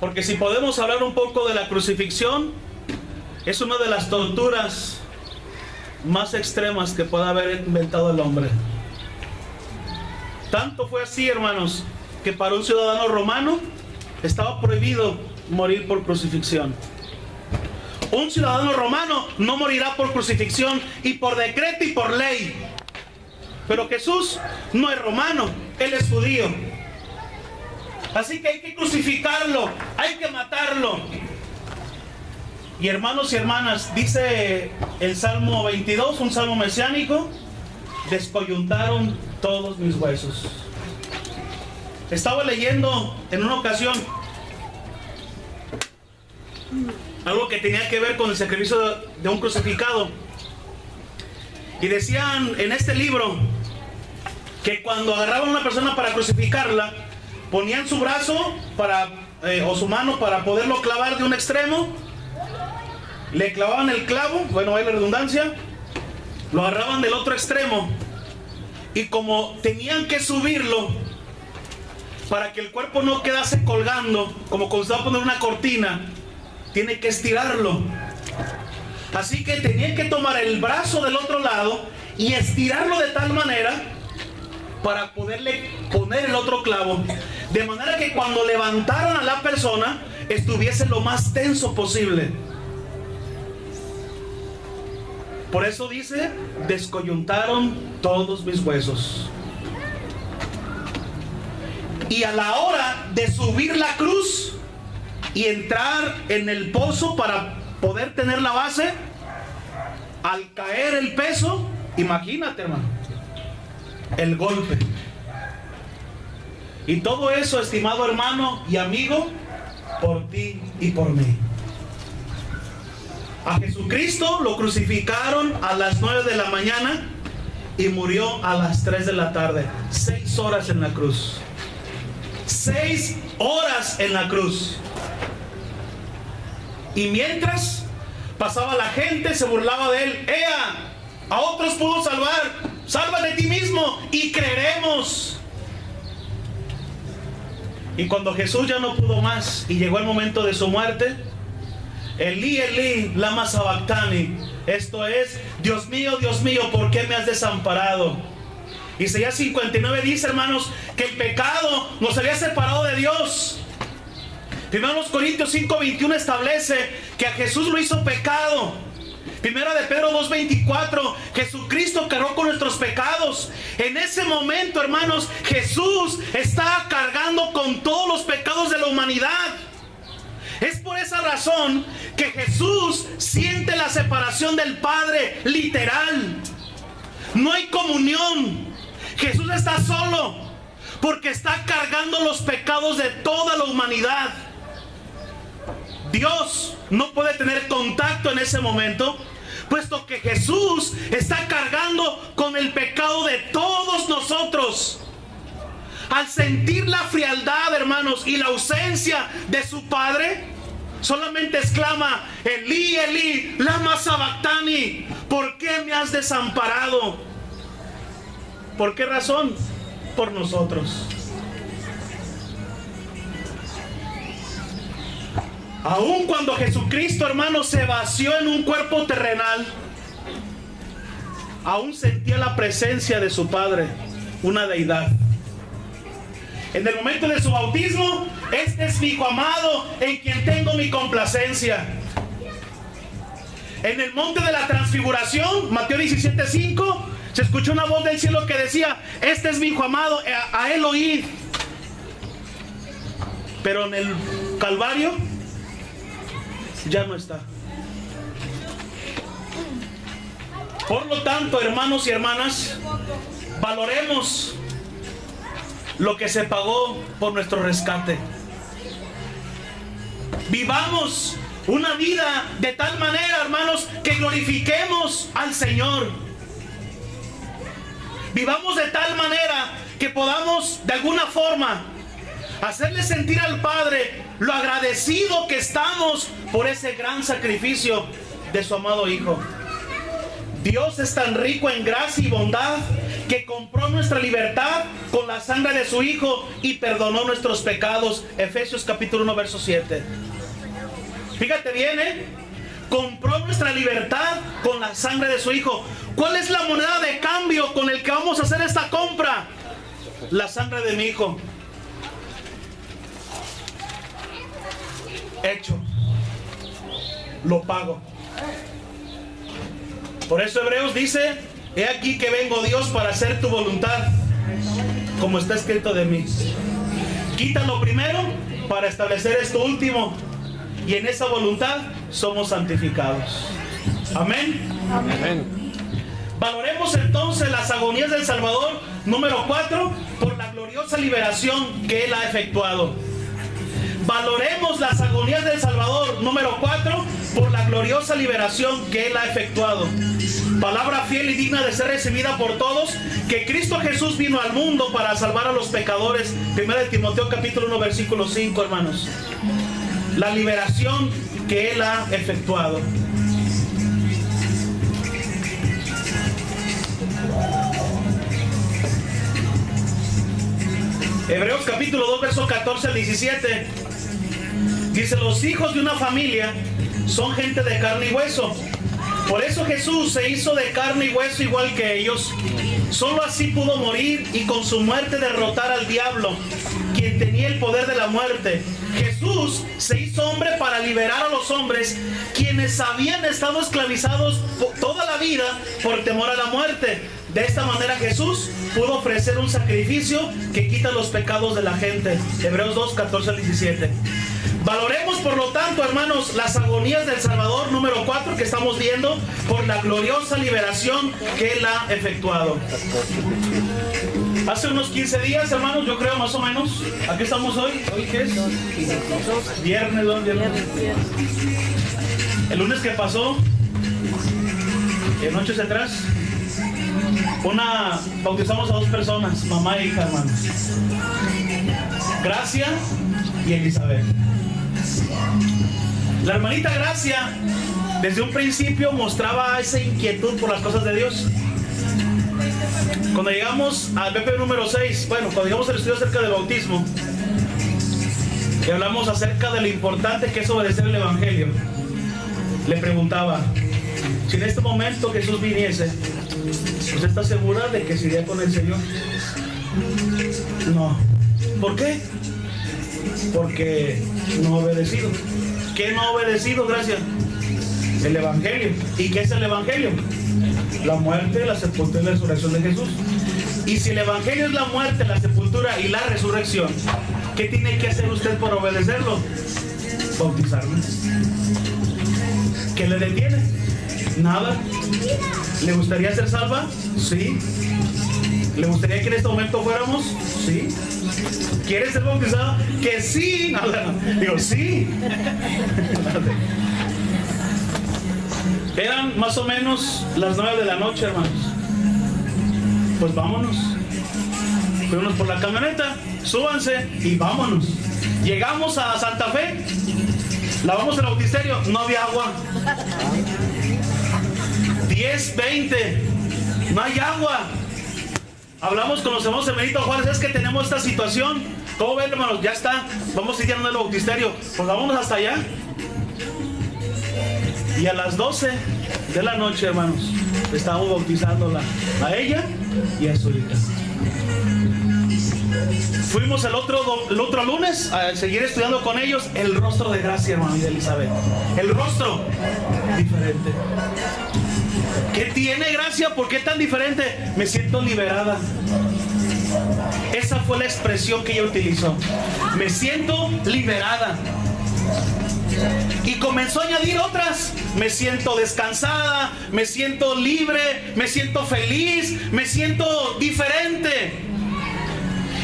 Porque si podemos hablar un poco de la crucifixión, es una de las torturas más extremas que pueda haber inventado el hombre. Tanto fue así, hermanos, que para un ciudadano romano estaba prohibido morir por crucifixión. Un ciudadano romano no morirá por crucifixión, y por decreto y por ley. Pero Jesús no es romano, Él es judío. Así que hay que crucificarlo, hay que matarlo. Y hermanos y hermanas, dice el Salmo 22, un salmo mesiánico: descoyuntaron todos mis huesos. Estaba leyendo en una ocasión algo que tenía que ver con el sacrificio de un crucificado. Y decían en este libro que cuando agarraban a una persona para crucificarla, ponían su brazo o su mano para poderlo clavar de un extremo, le clavaban el clavo, bueno, hay la redundancia, lo agarraban del otro extremo, y como tenían que subirlo para que el cuerpo no quedase colgando, como cuando se va a poner una cortina, tiene que estirarlo. Así que tenían que tomar el brazo del otro lado y estirarlo de tal manera para poderle poner el otro clavo, de manera que cuando levantaran a la persona estuviese lo más tenso posible. Por eso dice: descoyuntaron todos mis huesos. Y a la hora de subir la cruz y entrar en el pozo para poder tener la base, al caer el peso, Imagínate, hermano, el golpe. Y todo eso, estimado hermano y amigo, por ti y por mí. A Jesucristo lo crucificaron a las 9 de la mañana y murió a las 3 de la tarde. 6 horas en la cruz. 6 horas en la cruz. Y mientras pasaba la gente, se burlaba de él. ¡Ea! A otros pudo salvar. Salva de ti mismo y creeremos. Y cuando Jesús ya no pudo más y llegó el momento de su muerte, Elí, Elí, lama sabactani. Esto es, Dios mío, ¿por qué me has desamparado? Isaías 59 dice, hermanos, que el pecado nos había separado de Dios. 1 Corintios 5:21 establece que a Jesús lo hizo pecado. 1 de Pedro 2:24, Jesucristo cargó con nuestros pecados. En ese momento, hermanos, Jesús está cargando con todos los pecados de la humanidad. Es por esa razón que Jesús siente la separación del Padre, literal. No hay comunión. Jesús está solo porque está cargando los pecados de toda la humanidad. Dios no puede tener contacto en ese momento, puesto que Jesús está cargando con el pecado de todos nosotros. Al sentir la frialdad, hermanos, y la ausencia de su Padre, solamente exclama, Elí, Elí, lama sabactani, ¿por qué me has desamparado? ¿Por qué razón? Por nosotros. Aun cuando Jesucristo, hermanos, se vació en un cuerpo terrenal, aún sentía la presencia de su Padre, una deidad. En el momento de su bautismo, este es mi Hijo amado, en quien tengo mi complacencia. En el monte de la transfiguración, Mateo 17:5, se escuchó una voz del cielo que decía, este es mi Hijo amado, a él oíd. Pero en el Calvario ya no está. Por lo tanto, hermanos y hermanas, valoremos lo que se pagó por nuestro rescate. Vivamos una vida de tal manera, hermanos, que glorifiquemos al Señor. Vivamos de tal manera que podamos de alguna forma hacerle sentir al Padre lo agradecido que estamos por ese gran sacrificio de su amado Hijo. Dios es tan rico en gracia y bondad que compró nuestra libertad con la sangre de su Hijo y perdonó nuestros pecados. Efesios capítulo 1 verso 7. Fíjate bien, compró nuestra libertad con la sangre de su Hijo. ¿Cuál es la moneda de cambio con el que vamos a hacer esta compra? La sangre de mi Hijo. Hecho. Lo pago. Por eso Hebreos dice, he aquí que vengo, Dios, para hacer tu voluntad, como está escrito de mí. Quita lo primero para establecer esto último, y en esa voluntad somos santificados. Amén. Amén. Valoremos entonces las agonías del Salvador, número 4, por la gloriosa liberación que Él ha efectuado. Valoremos las agonías del Salvador, número 4, por la gloriosa liberación que Él ha efectuado. Palabra fiel y digna de ser recibida por todos, que Cristo Jesús vino al mundo para salvar a los pecadores. 1 de Timoteo capítulo 1 versículo 5, hermanos. La liberación que Él ha efectuado. Hebreos capítulo 2 versos 14 al 17. Dice, los hijos de una familia son gente de carne y hueso. Por eso Jesús se hizo de carne y hueso igual que ellos. Solo así pudo morir y con su muerte derrotar al diablo, quien tenía el poder de la muerte. Jesús se hizo hombre para liberar a los hombres, quienes habían estado esclavizados toda la vida por temor a la muerte. De esta manera Jesús pudo ofrecer un sacrificio que quita los pecados de la gente. Hebreos 2, 14 al 17. Valoremos, por lo tanto, hermanos, las agonías del Salvador, número 4, que estamos viendo, por la gloriosa liberación que Él ha efectuado. Hace unos 15 días, hermanos, yo creo, más o menos. Aquí estamos hoy. ¿Hoy qué es? Viernes, ¿no? Viernes. El lunes que pasó, noches atrás, bautizamos a 2 personas, mamá e hija, hermanos. Gracia y Elizabeth. La hermanita Gracia, desde un principio, mostraba esa inquietud por las cosas de Dios. Cuando llegamos al BP número 6, cuando llegamos al estudio acerca del bautismo, y hablamos acerca de lo importante que es obedecer el Evangelio, le preguntaba, si en este momento Jesús viniese, ¿usted está segura de que se iría con el Señor? No. ¿Por qué? Porque no ha obedecido. ¿Qué no ha obedecido, Gracia? El Evangelio. ¿Y qué es el Evangelio? La muerte, la sepultura y la resurrección de Jesús. Y si el Evangelio es la muerte, la sepultura y la resurrección, ¿qué tiene que hacer usted por obedecerlo? Bautizarme. ¿Qué le detiene? Nada. ¿Le gustaría ser salva? Sí. ¿Le gustaría que en este momento fuéramos? Sí. ¿Quieres ser bautizado? Que sí. No. Digo, sí. Eran más o menos las 9 de la noche, hermanos. Pues vámonos. Fuimos por la camioneta, súbanse y vámonos. Llegamos a Santa Fe, lavamos el bautisterio, no había agua. 10, 20, no hay agua. Hablamos con los hermanos de Benito Juárez, es que tenemos esta situación. ¿Cómo ven, hermanos? Ya está, vamos a ir llenando el bautisterio. Pues vámonos hasta allá. Y a las 12 de la noche, hermanos, estábamos bautizándola a ella y a su hija. Fuimos el otro lunes a seguir estudiando con ellos el rostro de Gracia, hermano, y de Elizabeth. El rostro diferente. ¿Qué tiene Gracia? ¿Por qué tan diferente? Me siento liberada. Esa fue la expresión que ella utilizó. Me siento liberada. Y comenzó a añadir otras. Me siento descansada, me siento libre, me siento feliz, me siento diferente.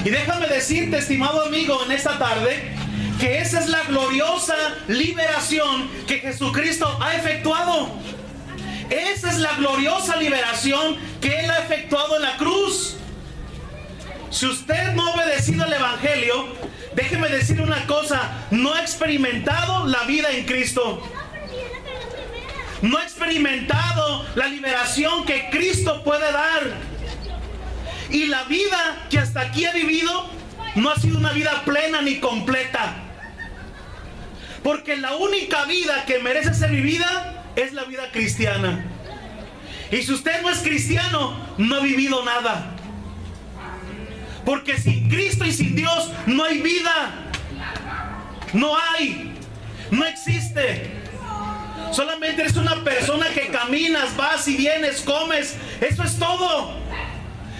Y déjame decirte, estimado amigo, en esta tarde, que esa es la gloriosa liberación que Jesucristo ha efectuado. Esa es la gloriosa liberación que Él ha efectuado en la cruz. Si usted no ha obedecido al Evangelio, déjeme decirle una cosa, no ha experimentado la vida en Cristo. No ha experimentado la liberación que Cristo puede dar. Y la vida que hasta aquí ha vivido no ha sido una vida plena ni completa. Porque la única vida que merece ser vivida es la vida cristiana. Y si usted no es cristiano, no ha vivido nada. Porque sin Cristo y sin Dios no hay vida. No hay. No existe. Solamente eres una persona que caminas, vas y vienes, comes. Eso es todo.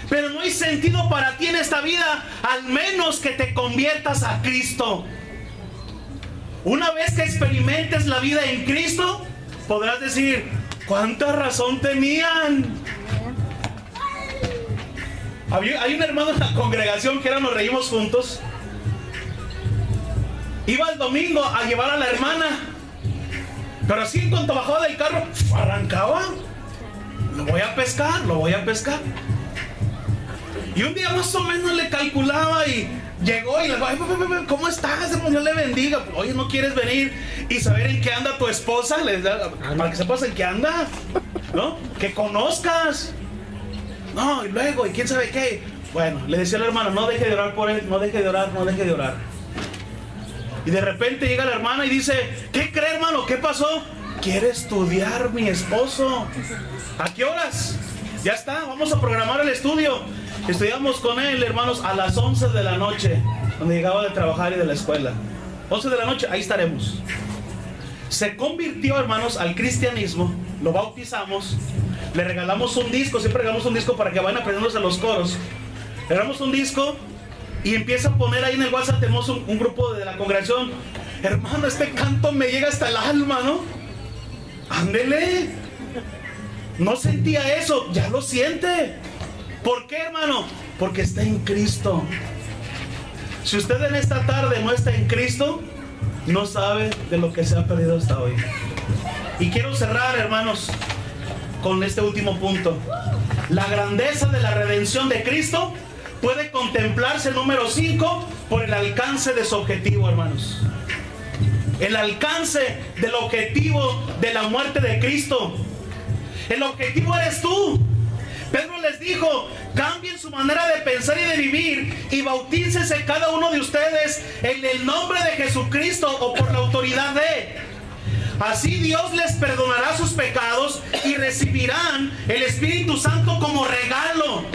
Pero no hay sentido para ti en esta vida, al menos que te conviertas a Cristo. Una vez que experimentes la vida en Cristo, podrás decir, ¿cuánta razón tenían? Hay un hermano en la congregación que nos reímos juntos. Iba el domingo a llevar a la hermana, pero así en cuanto bajaba del carro, arrancaba. Lo voy a pescar. Y un día más o menos le calculaba y llegó y le dijo, ¿cómo estás, hermano? Dios le bendiga. Oye, ¿no quieres venir y saber en qué anda tu esposa? Para que sepas en qué anda, ¿no? Que conozcas. No, y luego, y quién sabe qué. Bueno, le decía al hermano, no deje de orar por él, no deje de orar. Y de repente llega la hermana y dice, ¿qué cree, hermano? ¿Qué pasó? Quiere estudiar mi esposo. ¿A qué horas? Ya está, vamos a programar el estudio. Estudiamos con él, hermanos, a las 11 de la noche, cuando llegaba de trabajar y de la escuela. 11 de la noche, ahí estaremos. Se convirtió, hermanos, al cristianismo. Lo bautizamos. Le regalamos un disco, siempre regalamos un disco para que vayan aprendiéndose los coros. Le regalamos un disco y empieza a poner ahí en el WhatsApp, tenemos un grupo de la congregación. Hermano, este canto me llega hasta el alma, ¿no? Ándele. No sentía eso, ya lo siente. ¿Por qué, hermano? Porque está en Cristo. Si usted en esta tarde no está en Cristo, no sabe de lo que se ha perdido hasta hoy. Y quiero cerrar, hermanos, con este último punto. La grandeza de la redención de Cristo puede contemplarse, número 5, por el alcance de su objetivo, hermanos. El alcance del objetivo de la muerte de Cristo. El objetivo eres tú. Pedro les dijo: cambien su manera de pensar y de vivir y bautícese cada uno de ustedes en el nombre de Jesucristo o por la autoridad de. Así Dios les perdonará sus pecados y recibirán el Espíritu Santo como regalo.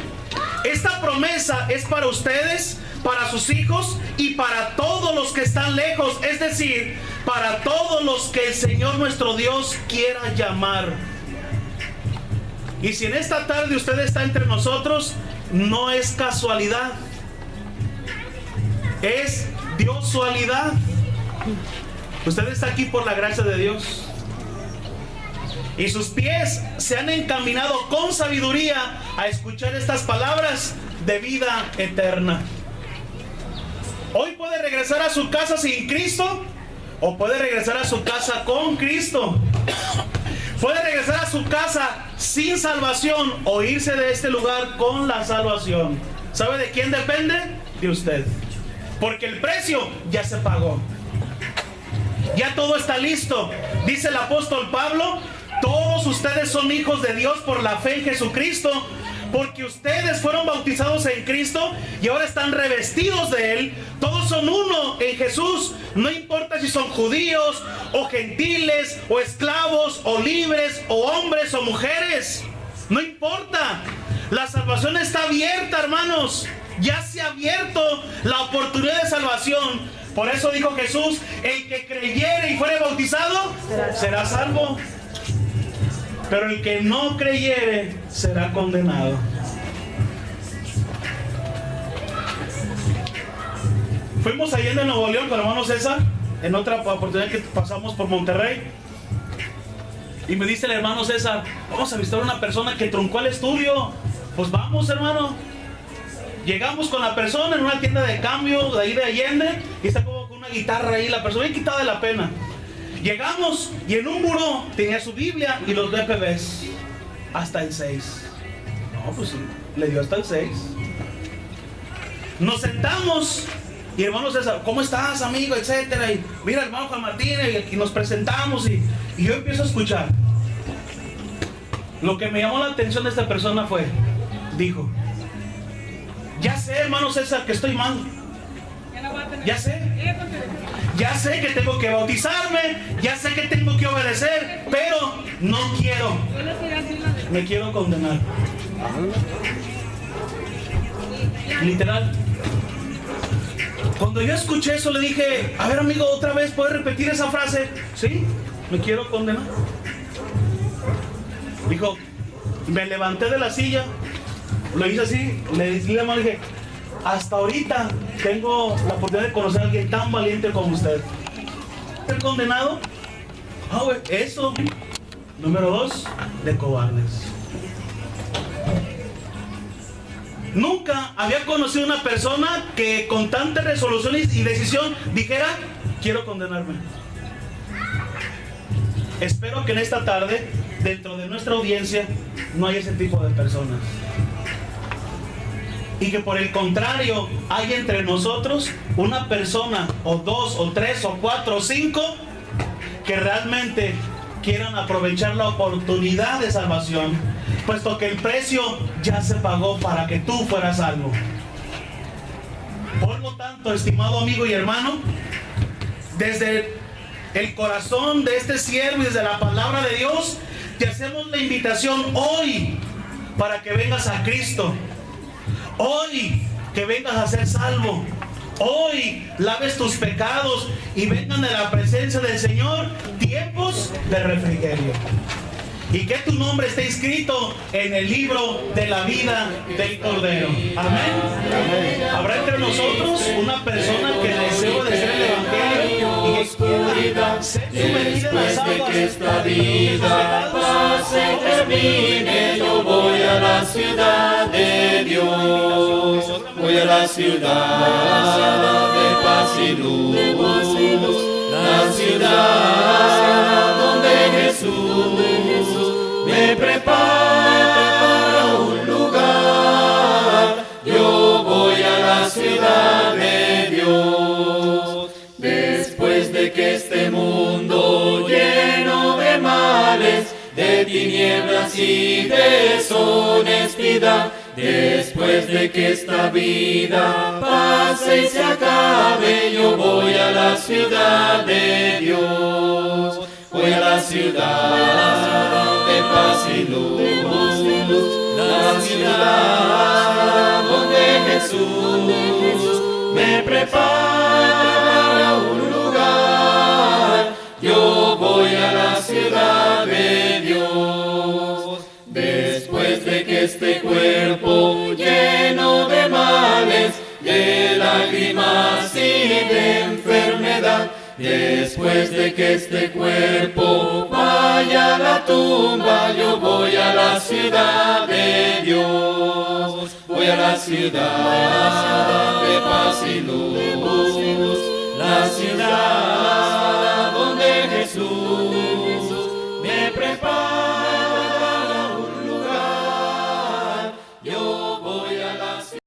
Esta promesa es para ustedes, para sus hijos y para todos los que están lejos, es decir, para todos los que el Señor nuestro Dios quiera llamar. Y si en esta tarde usted está entre nosotros, no es casualidad, es diosualidad. Usted está aquí por la gracia de Dios. Y sus pies se han encaminado con sabiduría a escuchar estas palabras de vida eterna. Hoy puede regresar a su casa sin Cristo, o puede regresar a su casa con Cristo. Puede regresar a su casa sin salvación o irse de este lugar con la salvación. ¿Sabe de quién depende? De usted. Porque el precio ya se pagó. Ya todo está listo. Dice el apóstol Pablo: todos ustedes son hijos de Dios por la fe en Jesucristo, porque ustedes fueron bautizados en Cristo y ahora están revestidos de Él. Todos son uno en Jesús. No importa si son judíos o gentiles o esclavos o libres o hombres o mujeres. No importa. La salvación está abierta, hermanos. Ya se ha abierto la oportunidad de salvación. Por eso dijo Jesús: el que creyere y fuere bautizado será salvo, pero el que no creyere será condenado. Fuimos allá en Nuevo León con el hermano César, en otra oportunidad que pasamos por Monterrey, y me dice el hermano César: vamos a visitar a una persona que truncó el estudio. Pues vamos, hermano. Llegamos con la persona en una tienda de cambio de ahí de Allende, y está como con una guitarra ahí, la persona bien quitada de la pena. Llegamos y en un buró tenía su Biblia y los DPBs hasta el 6. No, pues sí, le dio hasta el 6. Nos sentamos y hermano César: ¿cómo estás, amigo? Etcétera. Y mira, hermano Juan Martín, y nos presentamos y yo empiezo a escuchar. Lo que me llamó la atención de esta persona dijo: ya sé, hermano César, que estoy mal. Ya sé que tengo que bautizarme, ya sé que tengo que obedecer, pero no quiero. Me quiero condenar. Literal. Cuando yo escuché eso le dije: a ver, amigo, otra vez, ¿puedes repetir esa frase? Sí, me quiero condenar. Dijo, me levanté de la silla, lo hice así, le di la mano y dije: hasta ahorita tengo la oportunidad de conocer a alguien tan valiente como usted. ¿Ser condenado? Eso. Número 2, de cobardes. Nunca había conocido una persona que con tantas resoluciones y decisión dijera: quiero condenarme. Espero que en esta tarde, dentro de nuestra audiencia, no haya ese tipo de personas. Y que por el contrario, hay entre nosotros una persona, o 2, o 3, o 4, o 5, que realmente quieran aprovechar la oportunidad de salvación, puesto que el precio ya se pagó para que tú fueras salvo. Por lo tanto, estimado amigo y hermano, desde el corazón de este siervo y desde la palabra de Dios, te hacemos la invitación hoy para que vengas a Cristo. Hoy que vengas a ser salvo. Hoy laves tus pecados y vengan de la presencia del Señor tiempos de refrigerio. Y que tu nombre esté inscrito en el libro de la vida del Cordero. Amén. Habrá entre nosotros una persona que desea obedecer el Evangelio y que Después de que esta vida pase y termine, yo voy a la ciudad de Dios. Voy a la ciudad de paz y luz, la ciudad donde Jesús me prepara un lugar. Yo voy a la ciudad de Dios. Después de que este mundo lleno de males, de tinieblas y deshonestidad, después de que esta vida pase y se acabe, yo voy a la ciudad de Dios. Voy a la ciudad de paz y luz, la ciudad donde Jesús me prepara un lugar. Yo voy a la ciudad de Dios. Después de que este cuerpo lleno de males, de lágrimas y de enfermedad, después de que este cuerpo vaya a la tumba, yo voy a la ciudad de Dios. Voy a la ciudad de paz y luz, la ciudad